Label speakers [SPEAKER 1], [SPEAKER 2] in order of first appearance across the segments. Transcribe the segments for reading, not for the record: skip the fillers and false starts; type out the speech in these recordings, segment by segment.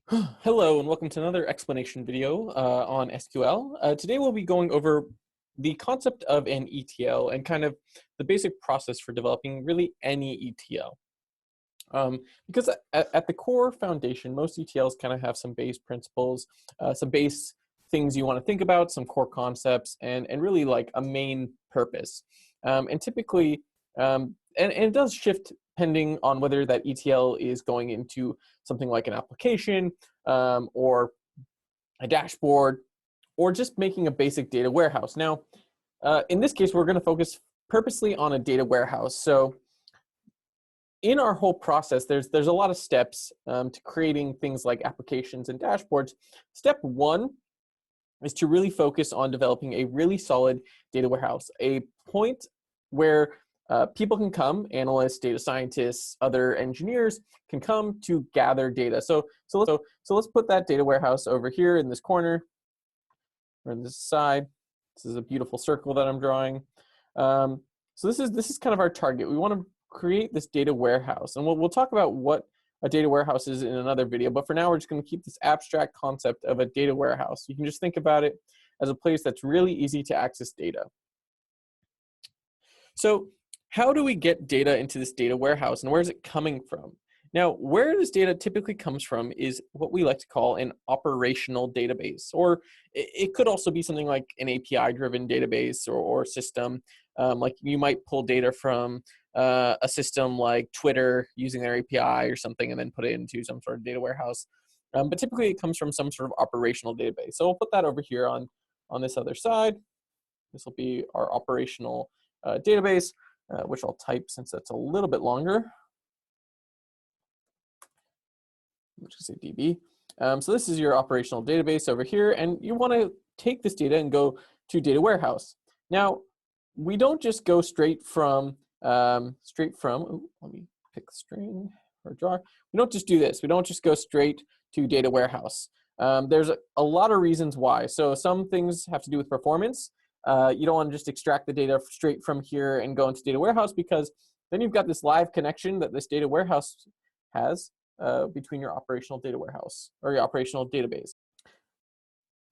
[SPEAKER 1] Hello and welcome to another explanation video on SQL. Today we'll be going over the concept of an ETL and kind of the basic process for developing really any ETL. Because at the core foundation, most ETLs kind of have some base principles, some base things you want to think about, some core concepts, and really like a main purpose. And typically, and it does shift depending on whether that ETL is going into something like an application or a dashboard, or just making a basic data warehouse. Now, in this case, we're going to focus purposely on a data warehouse. So in our whole process, there's a lot of steps to creating things like applications and dashboards. Step one is to really focus on developing a really solid data warehouse, a point where people can come, analysts, data scientists, other engineers can come to gather data. So let's put that data warehouse over here in this corner, or in this side. This is a beautiful circle that I'm drawing. So this is kind of our target. We want to create this data warehouse, and we'll talk about what a data warehouse is in another video. But for now, we're just going to keep this abstract concept of a data warehouse. You can just think about it as a place that's really easy to access data. So how do we get data into this data warehouse, and where is it coming from? Now, where this data typically comes from is what we like to call an operational database, or it could also be something like an API-driven database or system. Like you might pull data from a system like Twitter using their API or something, and then put it into some sort of data warehouse. But typically, it comes from some sort of operational database. So we'll put that over here on this other side. This will be our operational database. Which I'll type since that's a little bit longer. I'm just going to say DB. So this is your operational database over here, and you want to take this data and go to data warehouse. Now, we don't just go straight from, let me pick a string or a jar. We don't just do this. We don't just go straight to data warehouse. There's a lot of reasons why. So some things have to do with performance. You don't want to just extract the data straight from here and go into data warehouse, because then you've got this live connection that this data warehouse has between your operational data warehouse or your operational database.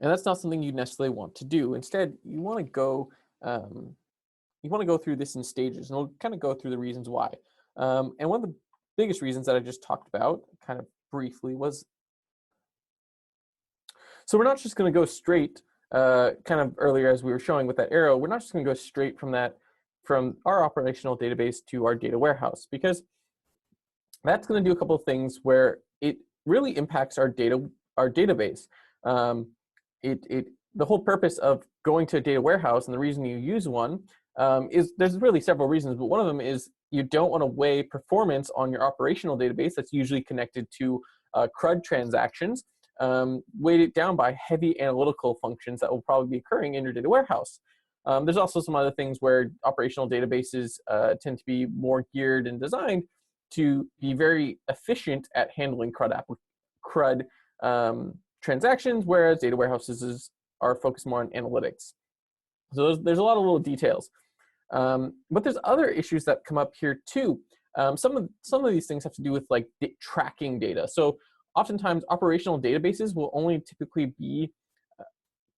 [SPEAKER 1] And that's not something you necessarily want to do. Instead, you want to go through this in stages, and we'll kind of go through the reasons why. And one of the biggest reasons that I just talked about kind of briefly was, so we're not just going to go straight kind of earlier as we were showing with that arrow, we're not just going to go straight from our operational database to our data warehouse, because that's going to do a couple of things where it really impacts our database. The whole purpose of going to a data warehouse, and the reason you use one, is there's really several reasons, but one of them is you don't want to weigh performance on your operational database that's usually connected to CRUD transactions, weighed it down by heavy analytical functions that will probably be occurring in your data warehouse. There's also some other things where operational databases tend to be more geared and designed to be very efficient at handling CRUD transactions, whereas data warehouses are focused more on analytics. So there's a lot of little details. But there's other issues that come up here too. Some of these things have to do with like tracking data. So oftentimes, operational databases will only typically be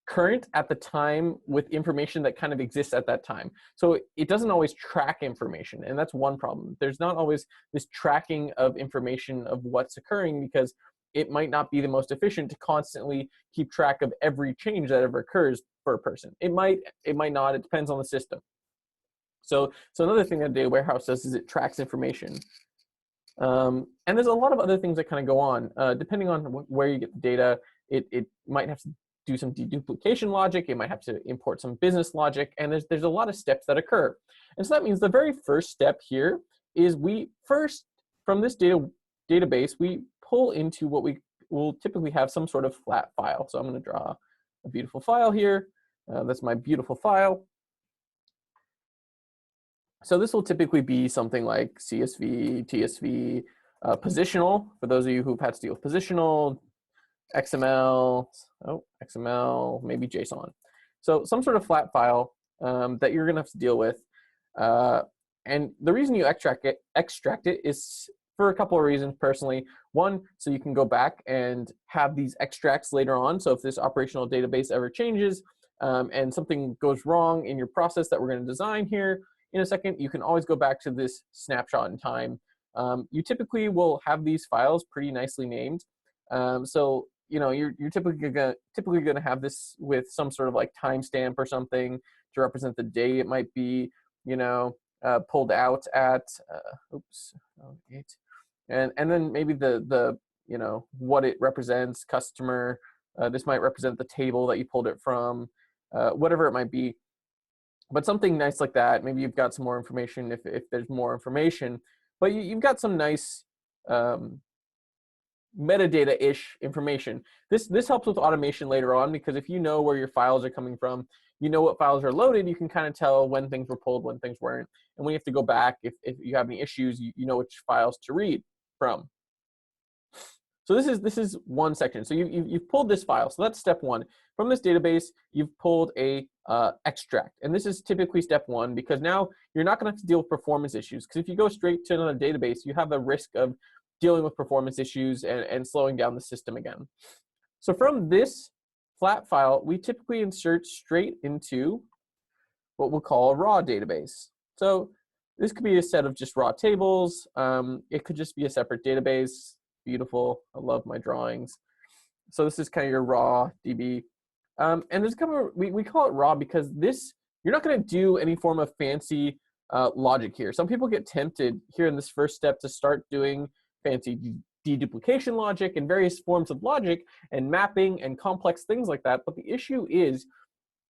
[SPEAKER 1] current at the time with information that kind of exists at that time. So it doesn't always track information, and that's one problem. There's not always this tracking of information of what's occurring, because it might not be the most efficient to constantly keep track of every change that ever occurs for a person. It might not. It depends on the system. So another thing that a data warehouse does is it tracks information. And there's a lot of other things that kind of go on. Depending on where you get the data, it might have to do some deduplication logic, it might have to import some business logic, and there's a lot of steps that occur. And so that means the very first step here is we first, from this database, we pull into what we will typically have some sort of flat file. So I'm going to draw a beautiful file here. That's my beautiful file. So this will typically be something like CSV, TSV, positional, for those of you who've had to deal with positional, XML, maybe JSON. So some sort of flat file that you're going to have to deal with. And the reason you extract it is for a couple of reasons personally. One, so you can go back and have these extracts later on. So if this operational database ever changes and something goes wrong in your process that we're going to design here in a second, you can always go back to this snapshot in time. You typically will have these files pretty nicely named. So you're typically gonna have this with some sort of like timestamp or something to represent the day it might be, pulled out at. Oops, 8. And then maybe the what it represents, customer. This might represent the table that you pulled it from, whatever it might be. But something nice like that. Maybe you've got some more information if there's more information. But you've got some nice metadata-ish information. This helps with automation later on, because if you know where your files are coming from, you know what files are loaded, you can kind of tell when things were pulled, when things weren't. And when you have to go back, if you have any issues, you know which files to read from. So this is one section. So you've pulled this file. So that's step one. From this database, you've pulled a extract. And this is typically step one, because now you're not going to have to deal with performance issues. Because if you go straight to another database, you have the risk of dealing with performance issues and slowing down the system again. So from this flat file, we typically insert straight into what we'll call a raw database. So this could be a set of just raw tables. It could just be a separate database. Beautiful. I love my drawings. So this is kind of your raw DB. And there's a couple of, we call it raw because you're not going to do any form of fancy logic here. Some people get tempted here in this first step to start doing fancy deduplication logic and various forms of logic and mapping and complex things like that. But the issue is,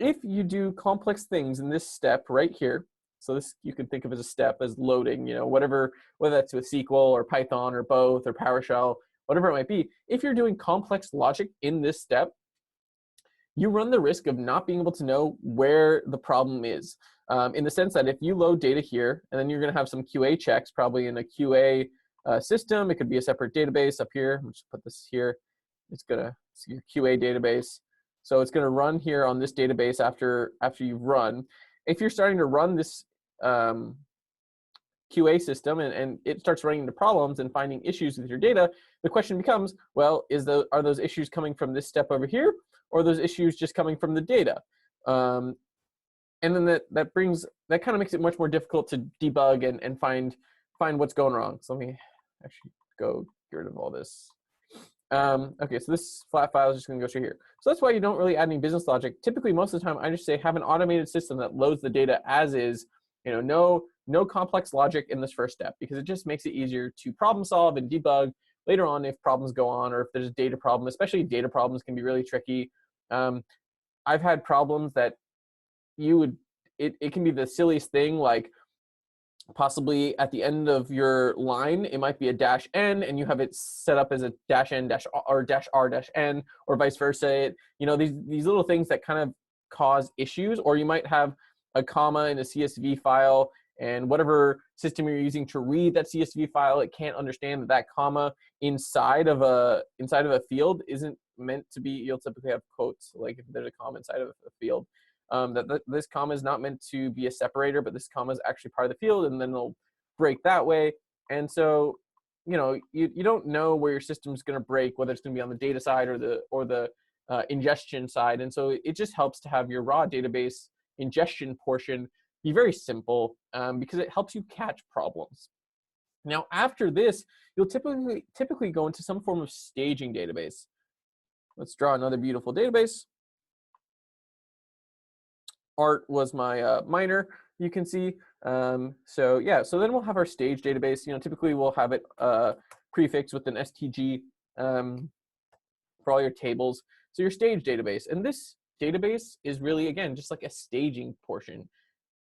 [SPEAKER 1] if you do complex things in this step right here, so this you can think of as a step as loading, whether that's with SQL or Python or both or PowerShell, whatever it might be. If you're doing complex logic in this step, you run the risk of not being able to know where the problem is. In the sense that if you load data here, and then you're going to have some QA checks, probably in a QA system. It could be a separate database up here. I'll just put this here. It's your QA database. So it's going to run here on this database after you've run. If you're starting to run this QA system and it starts running into problems and finding issues with your data, the question becomes, well, are those issues coming from this step over here, or are those issues just coming from the data? And then that kind of makes it much more difficult to debug and find what's going wrong. So let me actually go get rid of all this. Okay, so this flat file is just going to go straight here. So that's why you don't really add any business logic. Typically, most of the time, I just say have an automated system that loads the data as is. No complex logic in this first step, because it just makes it easier to problem solve and debug later on if problems go on, or if there's a data problem. Especially data problems can be really tricky. I've had problems that it can be the silliest thing, like possibly at the end of your line, it might be a -n, and you have it set up as a -n or -r-n, or vice versa. These little things that kind of cause issues. Or you might have a comma in a CSV file, and whatever system you're using to read that CSV file, it can't understand that comma inside of a field isn't meant to be. You'll typically have quotes, like if there's a comma inside of a field. That this comma is not meant to be a separator, but this comma is actually part of the field, and then they'll break that way. And so, you don't know where your system's going to break, whether it's going to be on the data side or the ingestion side. And so it just helps to have your raw database ingestion portion be very simple, because it helps you catch problems. Now, after this, you'll typically go into some form of staging database. Let's draw another beautiful database. Art was my minor, you can see. So then we'll have our stage database. Typically we'll have it prefixed with an STG for all your tables. So your stage database, and this database is really, again, just like a staging portion,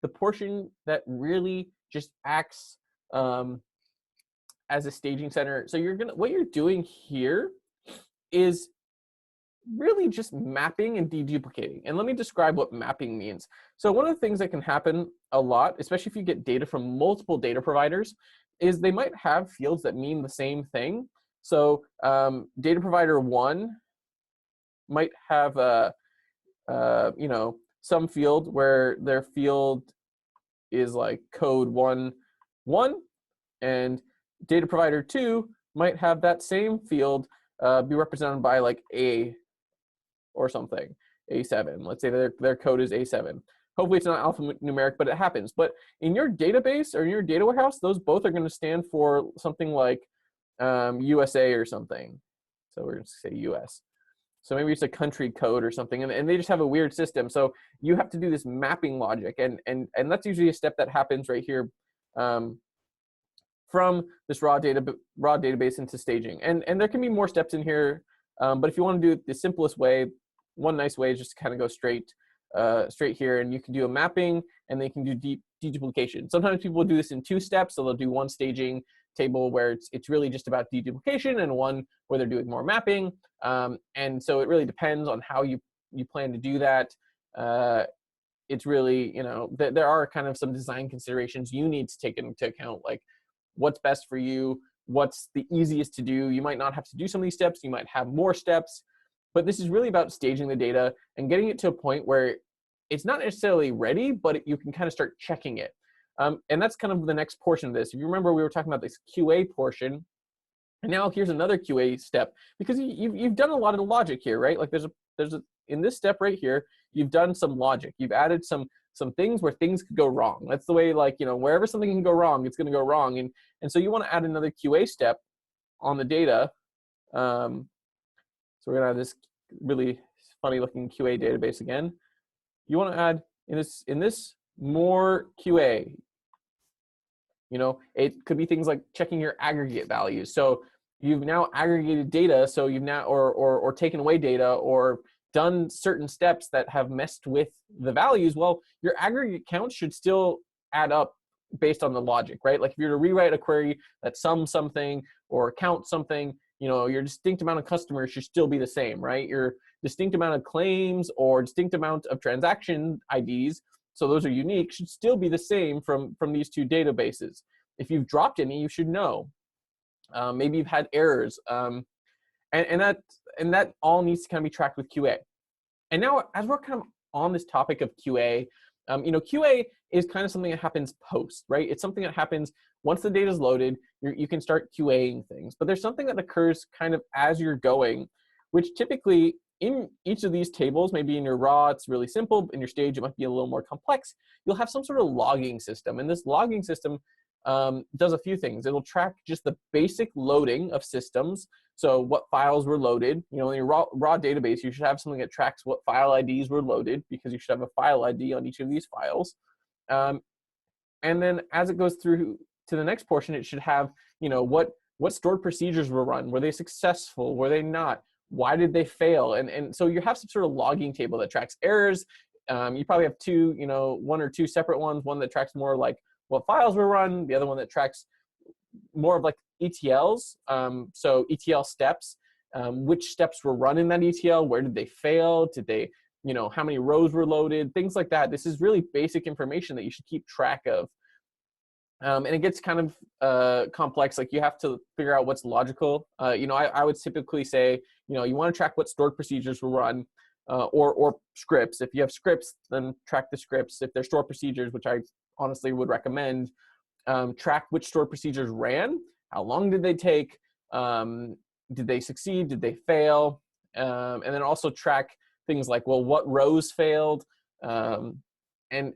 [SPEAKER 1] the portion that really just acts as a staging center. So what you're doing here is really just mapping and deduplicating. And let me describe what mapping means. So one of the things that can happen a lot, especially if you get data from multiple data providers, is they might have fields that mean the same thing. So data provider 1 might have some field where their field is like code 1, 1, and data provider 2 might have that same field be represented by like A or something, A7. Let's say their code is A7. Hopefully it's not alphanumeric, but it happens. But in your database or in your data warehouse, those both are going to stand for something like USA or something. So we're going to say US. So maybe it's a country code or something, and they just have a weird system. So you have to do this mapping logic, and that's usually a step that happens right here from this raw database into staging. And there can be more steps in here, but if you want to do it the simplest way, one nice way is just to kind of go straight here, and you can do a mapping, and then you can do deduplication. Sometimes people do this in 2 steps, so they'll do one staging table where it's really just about deduplication, and one where they're doing more mapping. And so it really depends on how you plan to do that. It's really, there are kind of some design considerations you need to take into account, like what's best for you, what's the easiest to do. You might not have to do some of these steps, you might have more steps, but this is really about staging the data and getting it to a point where it's not necessarily ready, but you can kind of start checking it. And that's kind of the next portion of this. If you remember, we were talking about this QA portion, and now here's another QA step, because you've done a lot of the logic here, right? Like in this step right here, you've done some logic. You've added some things where things could go wrong. That's the way, like, wherever something can go wrong, it's going to go wrong. And so you want to add another QA step on the data. So we're going to have this really funny looking QA database again. You want to add in this more QA. It could be things like checking your aggregate values. So you've now aggregated data, so you've now or taken away data or done certain steps that have messed with the values. Well, your aggregate count should still add up based on the logic, right? Like if you're to rewrite a query that sums something or count something, your distinct amount of customers should still be the same, right? Your distinct amount of claims or distinct amount of transaction IDs, so those are unique, should still be the same from these 2 databases. If you've dropped any, you should know. Maybe you've had errors, and that all needs to kind of be tracked with QA. And now, as we're kind of on this topic of QA, QA is kind of something that happens post, right? It's something that happens once the data is loaded. You can start QAing things, but there's something that occurs kind of as you're going, which typically in each of these tables, maybe in your raw, it's really simple. In your stage, it might be a little more complex. You'll have some sort of logging system, and this logging system does a few things. It'll track just the basic loading of systems. So what files were loaded. In your raw database, you should have something that tracks what file IDs were loaded, because you should have a file ID on each of these files. And then as it goes through to the next portion, it should have, what stored procedures were run. Were they successful? Were they not? Why did they fail? And so you have some sort of logging table that tracks errors. You probably have 2, 1 or 2 separate ones. One that tracks more like what files were run. The other one that tracks more of like ETLs. So ETL steps, which steps were run in that ETL? Where did they fail? Did they, how many rows were loaded? Things like that. This is really basic information that you should keep track of. And it gets kind of complex. Like you have to figure out what's logical. I would typically say, you want to track what stored procedures were run, or scripts. If you have scripts, then track the scripts. If they're stored procedures, which I honestly would recommend, track which stored procedures ran. How long did they take? Did they succeed? Did they fail? And then also track things like, well, what rows failed? And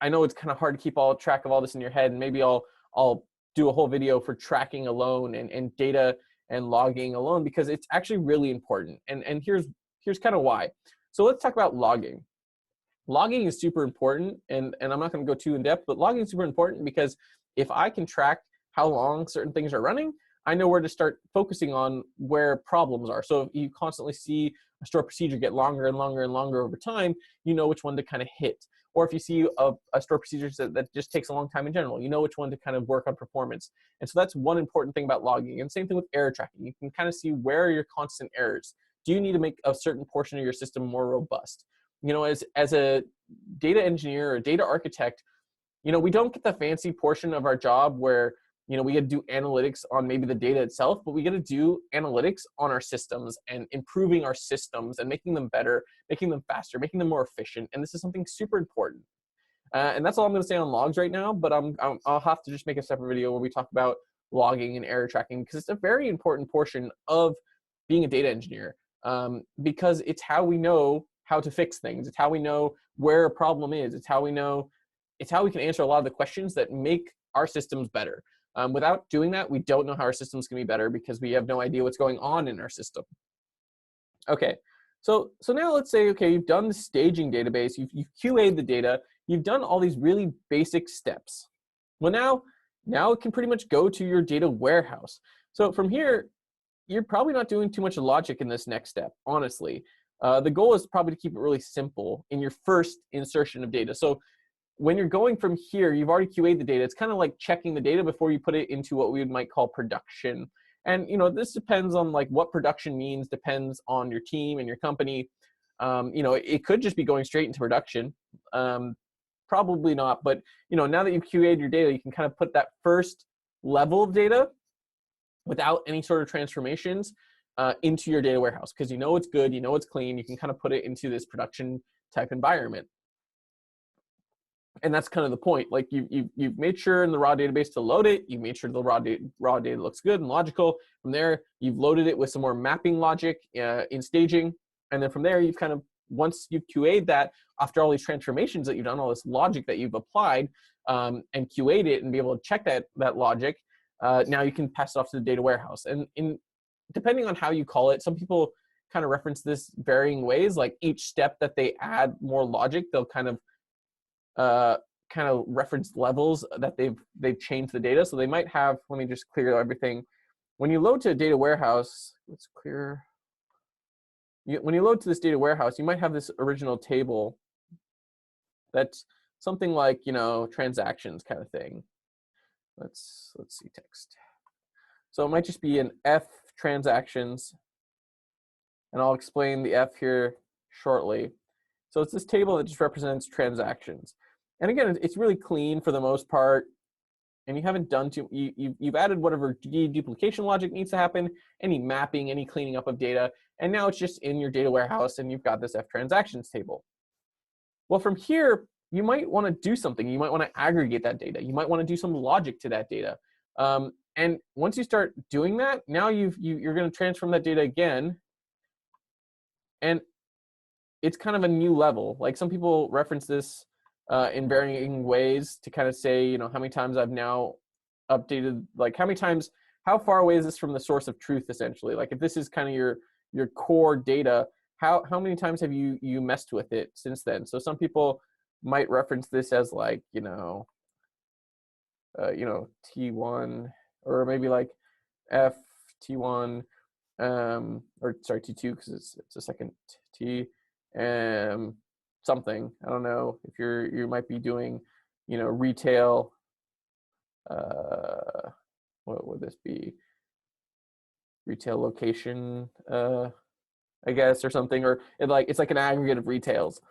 [SPEAKER 1] I know it's kind of hard to keep track of all this in your head, and maybe I'll do a whole video for tracking alone and data and logging alone, because it's actually really important. And here's kind of why. So let's talk about logging. Logging is super important, and I'm not going to go too in depth, but logging is super important because if I can track how long certain things are running, I know where to start focusing on where problems are. So if you constantly see a stored procedure get longer and longer and longer over time, you know which one to kind of hit. Or if you see a stored procedure that just takes a long time in general, you know which one to kind of work on performance. And so that's one important thing about logging. And same thing with error tracking. You can kind of see where are your constant errors. Do you need to make a certain portion of your system more robust? As a data engineer or data architect, we don't get the fancy portion of our job where we get to do analytics on maybe the data itself, but we get to do analytics on our systems and improving our systems and making them better, making them faster, making them more efficient. And this is something super important. And that's all I'm going to say on logs right now, but I'll have to just make a separate video where we talk about logging and error tracking, because it's a very important portion of being a data engineer, because it's how we know how to fix things. It's how we know where a problem is. It's how we can answer a lot of the questions that make our systems better. Without doing that, we don't know how our systems can be better because we have no idea what's going on in our system. Okay, so now let's say, okay, you've done the staging database, you've QA'd the data, you've done all these really basic steps. Well, now it can pretty much go to your data warehouse. So from here, you're probably not doing too much logic in this next step, honestly. The goal is probably to keep it really simple in your first insertion of data. So when you're going from here, you've already QA'd the data. It's kind of like checking the data before you put it into what we might call production. And this depends on like what production means, depends on your team and your company. It could just be going straight into production. Probably not, but now that you've QA'd your data, you can kind of put that first level of data without any sort of transformations into your data warehouse, because it's good, it's clean. You can kind of put it into this production type environment. And that's kind of the point. Like you've made sure in the raw database to load it. You've made sure the raw data looks good and logical. From there, you've loaded it with some more mapping logic in staging. And then from there, you've kind of, once you've QA'd that, after all these transformations that you've done, all this logic that you've applied and QA'd it and be able to check that logic, now you can pass it off to the data warehouse. And depending on how you call it, some people kind of reference this varying ways. Like each step that they add more logic, they'll kind of reference levels that they've changed the data. So they might have, let me just clear everything. When you load to a data warehouse, let's clear. When you load to this data warehouse, you might have this original table that's something like, transactions kind of thing. Let's see text. So it might just be an F transactions, and I'll explain the F here shortly. So it's this table that just represents transactions. And again, it's really clean for the most part, and you haven't done you've added whatever deduplication logic needs to happen, any mapping, any cleaning up of data, and now it's just in your data warehouse, and you've got this F transactions table. Well, from here, you might want to do something. You might want to aggregate that data. You might want to do some logic to that data. And once you start doing that, now you're going to transform that data again, and it's kind of a new level. Like some people reference this in varying ways to kind of say, how many times I've now updated, like how far away is this from the source of truth, essentially? Like if this is kind of your core data, how many times have you messed with it since then? So some people might reference this as like, T1, or maybe like F T1, or sorry, T2, because it's a second T, something. I don't know if you might be doing, retail. What would this be? Retail location, I guess, or something, or it's like an aggregate of retails.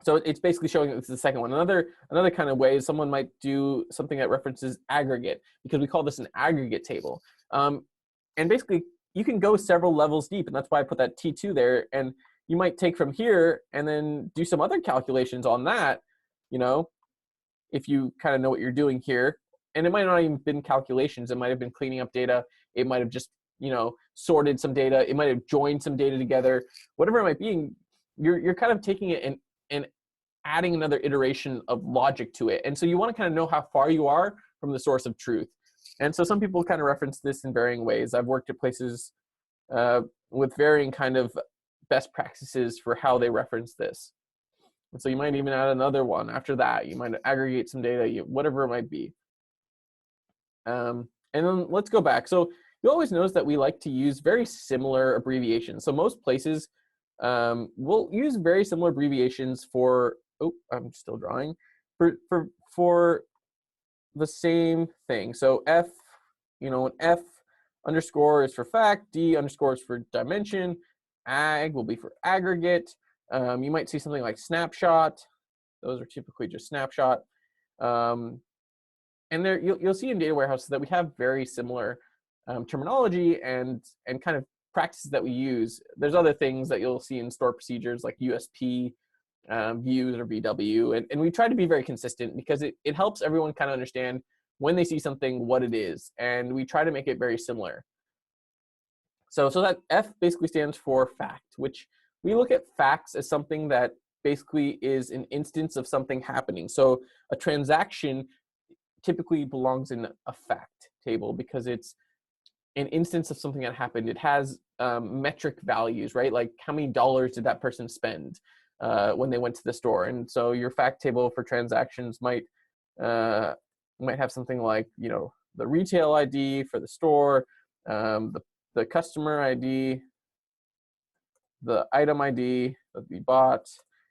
[SPEAKER 1] So it's basically showing that it's the second one. Another kind of way is someone might do something that references aggregate, because we call this an aggregate table. And basically, you can go several levels deep, and that's why I put that T2 there. And you might take from here and then do some other calculations on that, if you kind of know what you're doing here. And it might not even been calculations. It might have been cleaning up data. It might have just, sorted some data. It might have joined some data together. Whatever it might be, you're kind of taking it and adding another iteration of logic to it. And so you want to kind of know how far you are from the source of truth. And so some people kind of reference this in varying ways. I've worked at places with varying kind of best practices for how they reference this. And so you might even add another one after that. You might aggregate some data, whatever it might be. And then let's go back. So you always notice that we like to use very similar abbreviations. So most places we'll use very similar abbreviations for, I'm still drawing, for the same thing. So F, an F underscore is for fact, D underscore is for dimension, ag will be for aggregate. You might see something like snapshot. Those are typically just snapshot. And there you'll see in data warehouses that we have very similar terminology and kind of practices that we use. There's other things that you'll see in store procedures like USP, views, or VW, and we try to be very consistent because it helps everyone kind of understand when they see something, what it is. And we try to make it very similar. So that F basically stands for fact, which we look at facts as something that basically is an instance of something happening. So a transaction typically belongs in a fact table because it's an instance of something that happened. It has metric values, right? Like how many dollars did that person spend when they went to the store? And so your fact table for transactions might have something like, you know, the retail ID for the store, the customer ID, the item ID that we bought,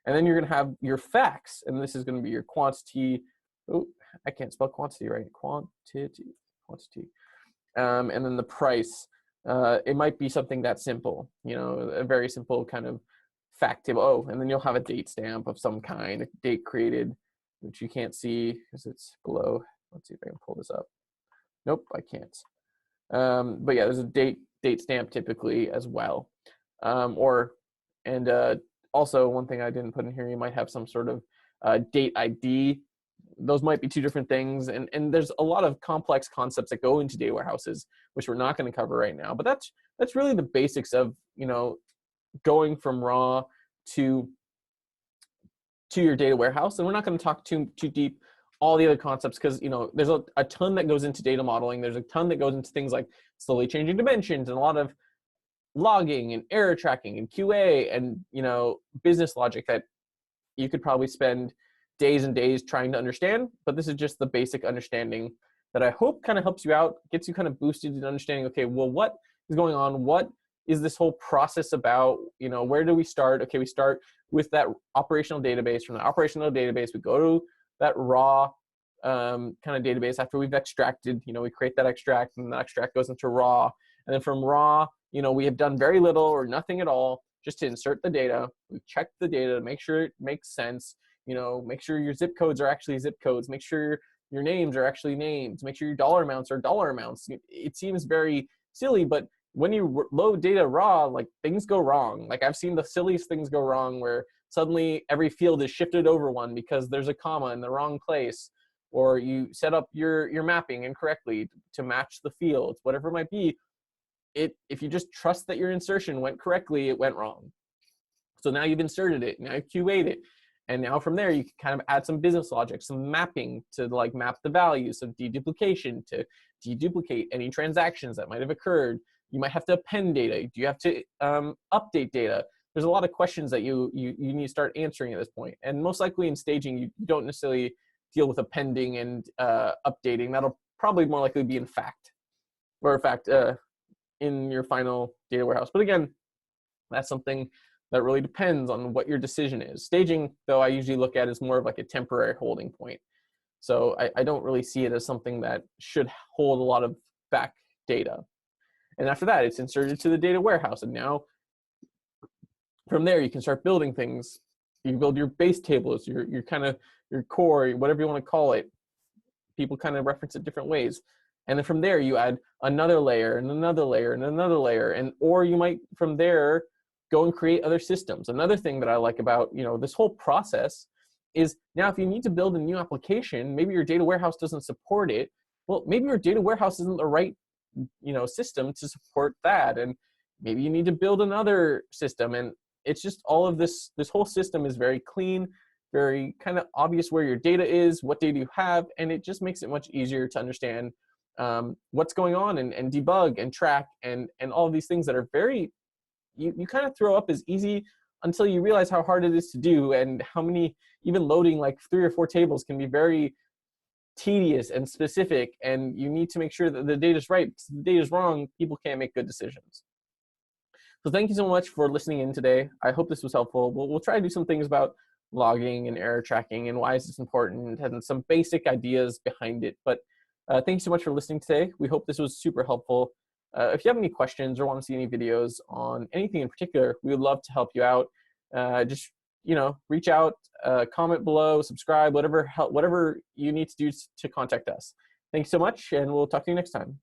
[SPEAKER 1] and then you're going to have your facts, and this is going to be your quantity. Oh, I can't spell quantity right. Quantity. And then the price. It might be something that simple, you know, a very simple kind of fact table. Oh, and then you'll have a date stamp of some kind, a date created, which you can't see because it's below. Let's see if I can pull this up. Nope, I can't. But yeah, there's a date stamp typically as well. Also one thing I didn't put in here, you might have some sort of date ID. Those might be two different things, and there's a lot of complex concepts that go into data warehouses, which we're not going to cover right now. But that's really the basics of, you know, going from raw to your data warehouse. And we're not going to talk too deep all the other concepts because, you know, there's a ton that goes into data modeling. There's a ton that goes into things like slowly changing dimensions and a lot of logging and error tracking and QA and, you know, business logic that you could probably spend days and days trying to understand. But this is just the basic understanding that I hope kind of helps you out, gets you kind of boosted in understanding, okay, well, what is going on? What is this whole process about? You know, where do we start? Okay, we start with that operational database. From the operational database, we go to that raw kind of database. After we've extracted, you know, we create that extract, and that extract goes into raw. And then from raw, you know, we have done very little or nothing at all just to insert the data. We check the data to make sure it makes sense. You know, make sure your zip codes are actually zip codes. Make sure your names are actually names. Make sure your dollar amounts are dollar amounts. It seems very silly, but when you load data raw, like things go wrong. Like I've seen the silliest things go wrong where suddenly every field is shifted over one because there's a comma in the wrong place, or you set up your mapping incorrectly to match the fields, whatever it might be. If you just trust that your insertion went correctly, it went wrong. So now you've inserted it, now you've QA'd it. And now from there, you can kind of add some business logic, some mapping to like map the values, some deduplication to deduplicate any transactions that might have occurred. You might have to append data. Do you have to update data? There's a lot of questions that you need to start answering at this point. And most likely in staging, you don't necessarily deal with appending and updating. That'll probably more likely be in fact, or in fact, in your final data warehouse. But again, that's something that really depends on what your decision is. Staging, though, I usually look at as more of like a temporary holding point. So I don't really see it as something that should hold a lot of back data. And after that, it's inserted to the data warehouse. And now from there, you can start building things. You build your base tables, your kind of your core, whatever you want to call it. People kind of reference it different ways. And then from there, you add another layer and another layer and another layer. And or you might from there go and create other systems. Another thing that I like about, you know, this whole process is now if you need to build a new application, maybe your data warehouse doesn't support it. Well, maybe your data warehouse isn't the right, you know, system to support that. And maybe you need to build another system. And it's just all of this whole system is very clean, very kind of obvious where your data is, what data you have, and it just makes it much easier to understand what's going on and debug and track and all of these things that are very, you kind of throw up as easy until you realize how hard it is to do and how many, even loading like 3 or 4 tables can be very tedious and specific, and you need to make sure that the data is right. Because if the data is wrong, people can't make good decisions. So thank you so much for listening in today. I hope this was helpful. We'll try to do some things about logging and error tracking and why is this important and some basic ideas behind it. But thank you so much for listening today. We hope this was super helpful. If you have any questions or want to see any videos on anything in particular, we would love to help you out. Just, you know, reach out, comment below, subscribe, whatever you need to do to contact us. Thank you so much, and we'll talk to you next time.